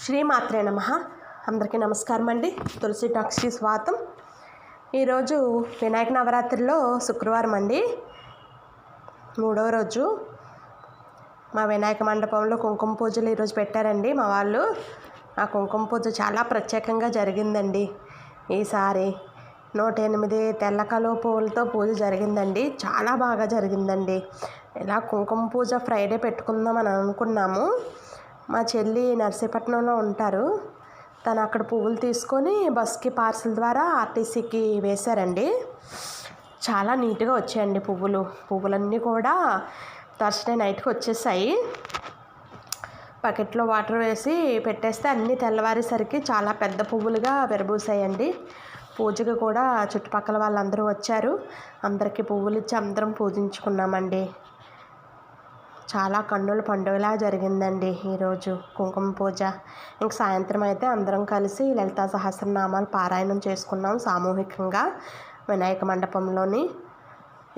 శ్రీమాత్రే నమః. అందరికీ నమస్కారం అండి. తులసి టాక్స్కి స్వాగతం. ఈరోజు వినాయక నవరాత్రిలో శుక్రవారం అండి, 3వ రోజు. మా వినాయక మండపంలో కుంకుమ పూజలు ఈరోజు పెట్టారండి మా వాళ్ళు. ఆ కుంకుమ పూజ చాలా ప్రత్యేకంగా జరిగిందండి. ఈసారి 108 తెల్ల కలువ పువ్వులతో పూజ జరిగిందండి. చాలా బాగా జరిగిందండి. ఇలా కుంకుమ పూజ ఫ్రైడే పెట్టుకుందామని అనుకున్నాము. మా చెల్లి నర్సీపట్నంలో ఉంటారు. తను అక్కడ పువ్వులు తీసుకొని బస్కి పార్సిల్ ద్వారా ఆర్టీసీకి వేశారండి. చాలా నీట్గా వచ్చాయండి పువ్వులన్నీ కూడా థర్స్డే నైట్కి వచ్చేసాయి. బకెట్లో వాటర్ వేసి పెట్టేస్తే అన్నీ తెల్లవారేసరికి చాలా పెద్ద పువ్వులుగా విరబూసాయండి. పూజకు కూడా చుట్టుపక్కల వాళ్ళందరూ వచ్చారు. అందరికీ పువ్వులు ఇచ్చి అందరం పూజించుకున్నామండి. చాలా కన్నుల పండుగలా జరిగిందండి ఈరోజు కుంకుమ పూజ. ఇంక సాయంత్రం అయితే అందరం కలిసి లలితా సహస్రనామాలు పారాయణం చేసుకున్నాం సామూహికంగా వినాయక మండపంలోని.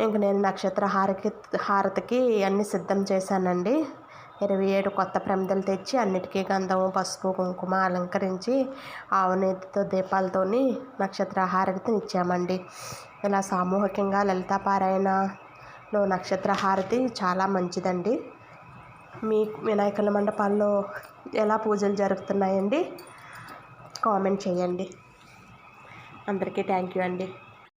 ఇంక నేను నక్షత్ర హారతికి అన్నీ సిద్ధం చేశానండి. 27 కొత్త ప్రమిదలు తెచ్చి అన్నిటికీ గంధము, పసుపు, కుంకుమ అలంకరించి ఆవునేతితో దీపాలతోని నక్షత్ర హారతిని ఇచ్చామండి. ఇలా సామూహికంగా లలితా పారాయణలో నక్షత్ర హారతి చాలా మంచిదండి. మీ వినాయకుల మండపాల్లో ఎలా పూజలు జరుగుతున్నాయండి? కామెంట్ చేయండి. అందరికీ థ్యాంక్ యూ అండి.